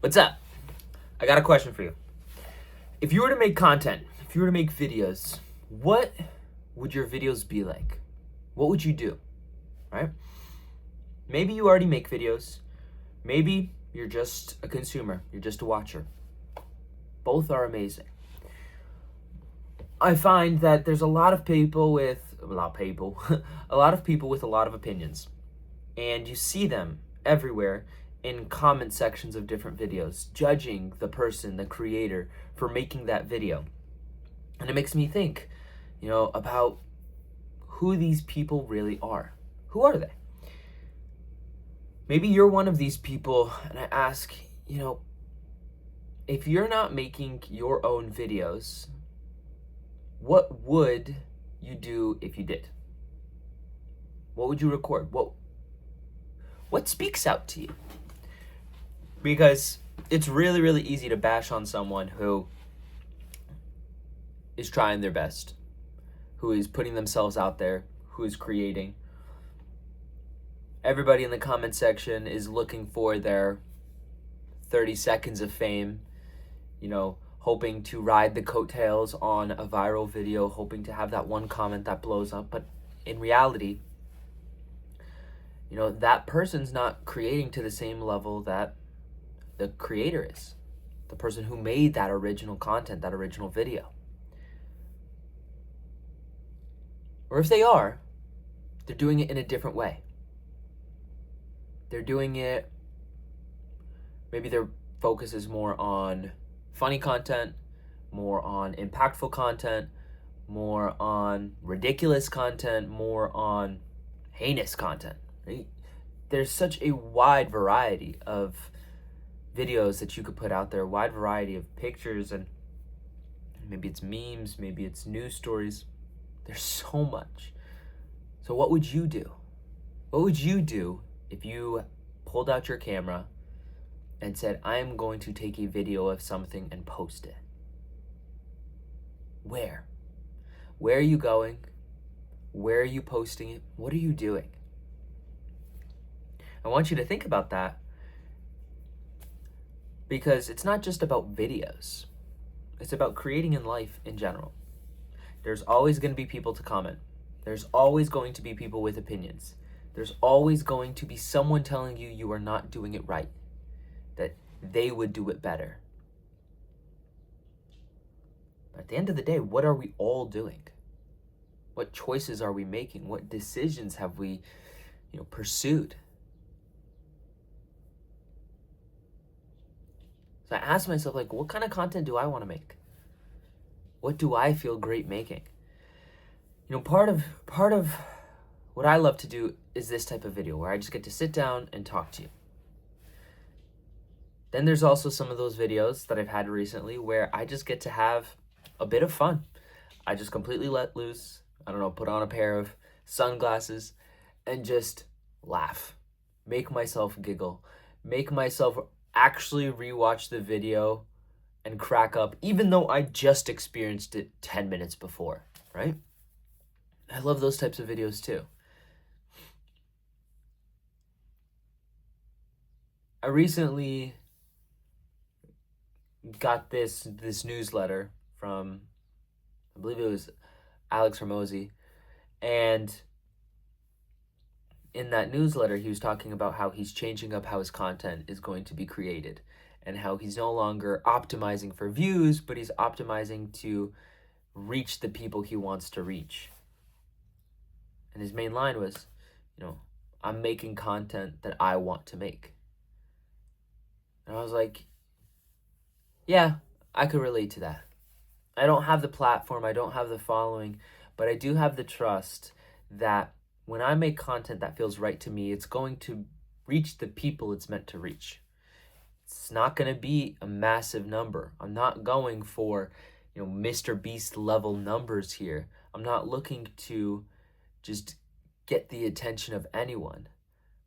What's up? I got a question for you. If you were to make content, if you were to make videos, what would your videos be like? What would you do? Right? Maybe you already make videos. Maybe you're just a consumer. You're just a watcher. Both are amazing. I find that there's a lot of people with a lot of people with a lot of opinions. And you see them everywhere in comment sections of different videos, judging the person, the creator, for making that video. And it makes me think, about who these people really are. Who are they? Maybe you're one of these people, and I ask, if you're not making your own videos, what would you do if you did? What would you record? What speaks out to you? Because it's really, really easy to bash on someone who is trying their best, who is putting themselves out there, who is creating. Everybody in the comment section is looking for their 30 seconds of fame, hoping to ride the coattails on a viral video, hoping to have that one comment that blows up. But in reality, that person's not creating to the same level that the creator is, the person who made that original content, that original video. Or if they are, they're doing it in a different way. They're doing it, maybe their focus is more on funny content, more on impactful content, more on ridiculous content, more on heinous content. Right? There's such a wide variety of videos that you could put out there, a wide variety of pictures, and maybe it's memes, maybe it's news stories. There's so much. So what would you do? What would you do if you pulled out your camera and said, I am going to take a video of something and post it? Where? Where are you going? Where are you posting it? What are you doing? I want you to think about that, because it's not just about videos. It's about creating in life in general. There's always going to be people to comment. There's always going to be people with opinions. There's always going to be someone telling you you are not doing it right, that they would do it better. But at the end of the day, what are we all doing? What choices are we making? What decisions have we, pursued? So I ask myself, what kind of content do I want to make? What do I feel great making? Part of what I love to do is this type of video where I just get to sit down and talk to you. Then there's also some of those videos that I've had recently where I just get to have a bit of fun. I just completely let loose. Put on a pair of sunglasses and just laugh. Make myself giggle. Make myself actually rewatch the video and crack up, even though I just experienced it 10 minutes before, right? I love those types of videos too. I recently got this newsletter from, I believe it was Alex Hormozi, and in that newsletter, he was talking about how he's changing up how his content is going to be created, and how he's no longer optimizing for views, but he's optimizing to reach the people he wants to reach. And his main line was, I'm making content that I want to make. And I was like, yeah, I could relate to that. I don't have the platform, I don't have the following, but I do have the trust that when I make content that feels right to me, it's going to reach the people it's meant to reach. It's not going to be a massive number. I'm not going for, Mr. Beast level numbers here. I'm not looking to just get the attention of anyone.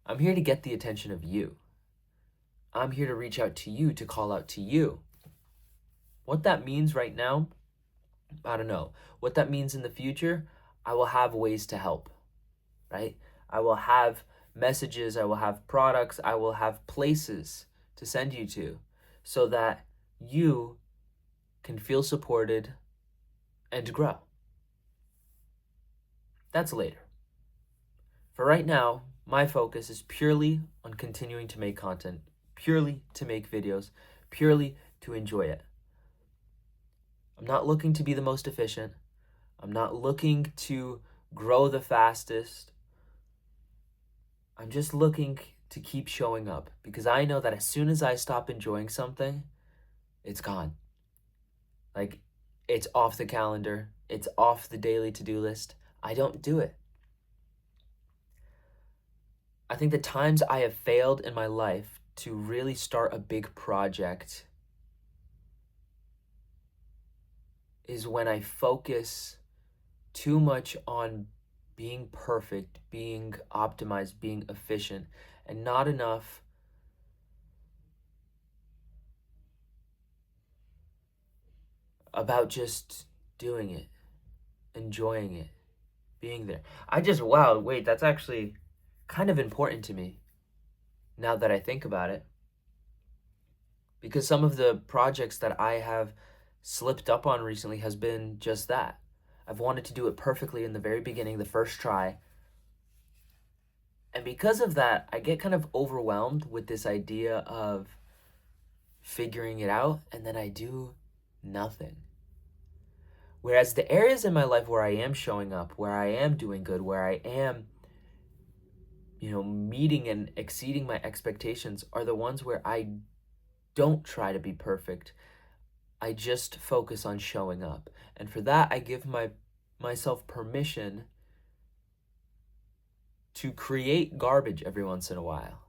I'm here to get the attention of you. I'm here to reach out to you, to call out to you. What that means right now, I don't know. What that means in the future, I will have ways to help, right? I will have messages, I will have products, I will have places to send you to so that you can feel supported and grow. That's later. For right now, my focus is purely on continuing to make content, purely to make videos, purely to enjoy it. I'm not looking to be the most efficient. I'm not looking to grow the fastest. I'm just looking to keep showing up, because I know that as soon as I stop enjoying something, it's gone. Like, it's off the calendar. It's off the daily to-do list. I don't do it. I think the times I have failed in my life to really start a big project is when I focus too much on being perfect, being optimized, being efficient, and not enough about just doing it, enjoying it, being there. Wow, wait, that's actually kind of important to me now that I think about it. Because some of the projects that I have slipped up on recently has been just that. I've wanted to do it perfectly in the very beginning, the first try. And because of that, I get kind of overwhelmed with this idea of figuring it out, and then I do nothing. Whereas the areas in my life where I am showing up, where I am doing good, where I am, meeting and exceeding my expectations are the ones where I don't try to be perfect. I just focus on showing up. And for that, I give myself permission to create garbage every once in a while,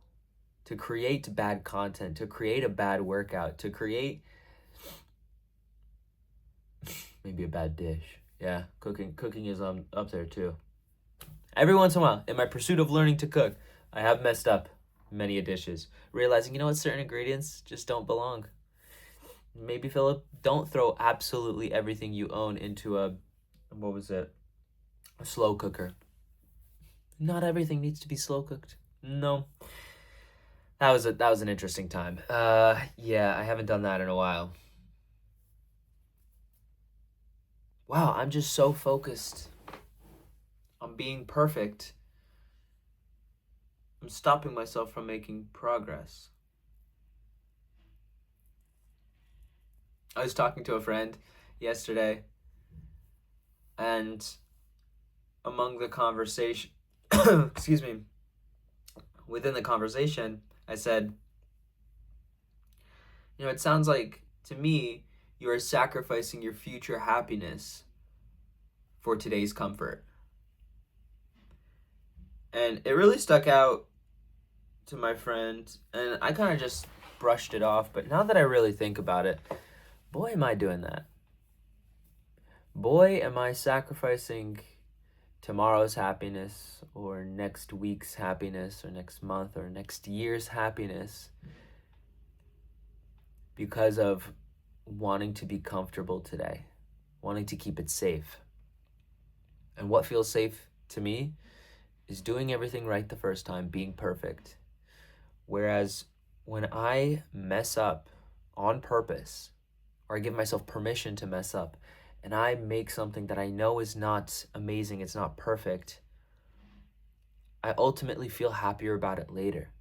to create bad content, to create a bad workout, to create maybe a bad dish. Yeah, cooking is up there too. Every once in a while, in my pursuit of learning to cook, I have messed up many dishes, realizing, certain ingredients just don't belong. Maybe, Philip, don't throw absolutely everything you own into a slow cooker. Not everything needs to be slow cooked. No. That was an interesting time. Yeah, I haven't done that in a while. Wow, I'm just so focused on being perfect. I'm stopping myself from making progress. I was talking to a friend yesterday, and among the conversation, within the conversation, I said, it sounds like, to me, you are sacrificing your future happiness for today's comfort. And it really stuck out to my friend, and I kind of just brushed it off. But now that I really think about it, boy, am I doing that. Boy, am I sacrificing tomorrow's happiness, or next week's happiness, or next month, or next year's happiness because of wanting to be comfortable today, wanting to keep it safe. And what feels safe to me is doing everything right the first time, being perfect. Whereas when I mess up on purpose, or I give myself permission to mess up, and I make something that I know is not amazing, it's not perfect, I ultimately feel happier about it later,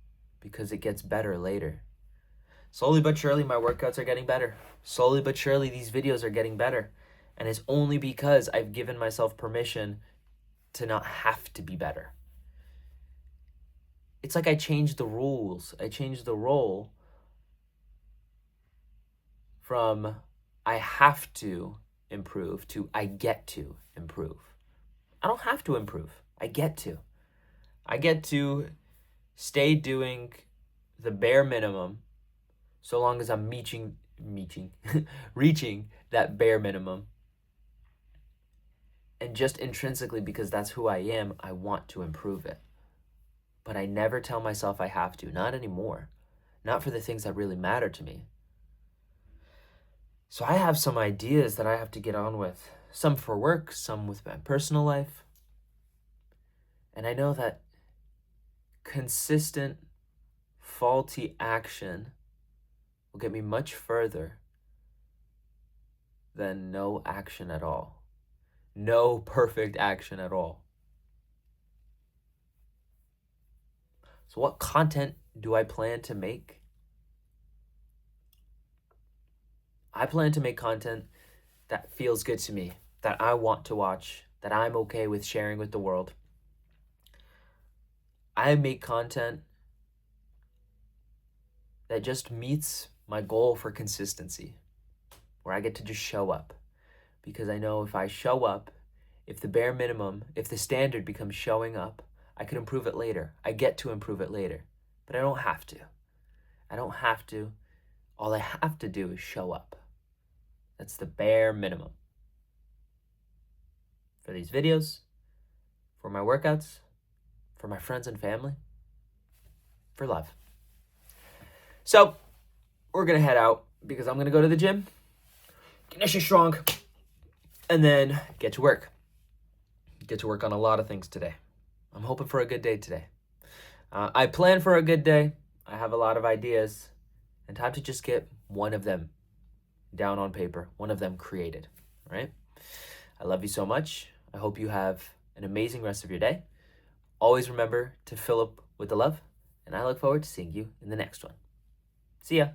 because it gets better later. Slowly but surely, my workouts are getting better. Slowly but surely, these videos are getting better. And it's only because I've given myself permission to not have to be better. It's like I changed the rules. I changed the role from I have to improve to I get to improve. I don't have to improve. I get to. I get to stay doing the bare minimum so long as I'm reaching that bare minimum. And just intrinsically, because that's who I am, I want to improve it. But I never tell myself I have to, not anymore. Not for the things that really matter to me. So I have some ideas that I have to get on with. Some for work, some with my personal life. And I know that consistent, faulty action will get me much further than no action at all. No perfect action at all. So what content do I plan to make? I plan to make content that feels good to me, that I want to watch, that I'm okay with sharing with the world. I make content that just meets my goal for consistency, where I get to just show up. Because I know if I show up, if the bare minimum, if the standard becomes showing up, I can improve it later. I get to improve it later, but I don't have to. I don't have to. All I have to do is show up. That's the bare minimum. For these videos, for my workouts, for my friends and family, for love. So, we're gonna head out because I'm gonna go to the gym, get nice and strong, and then get to work. Get to work on a lot of things today. I'm hoping for a good day today. I plan for a good day. I have a lot of ideas, and time to just get one of them down on paper, one of them created, right? I love you so much. I hope you have an amazing rest of your day. Always remember to fill up with the love, and I look forward to seeing you in the next one. See ya.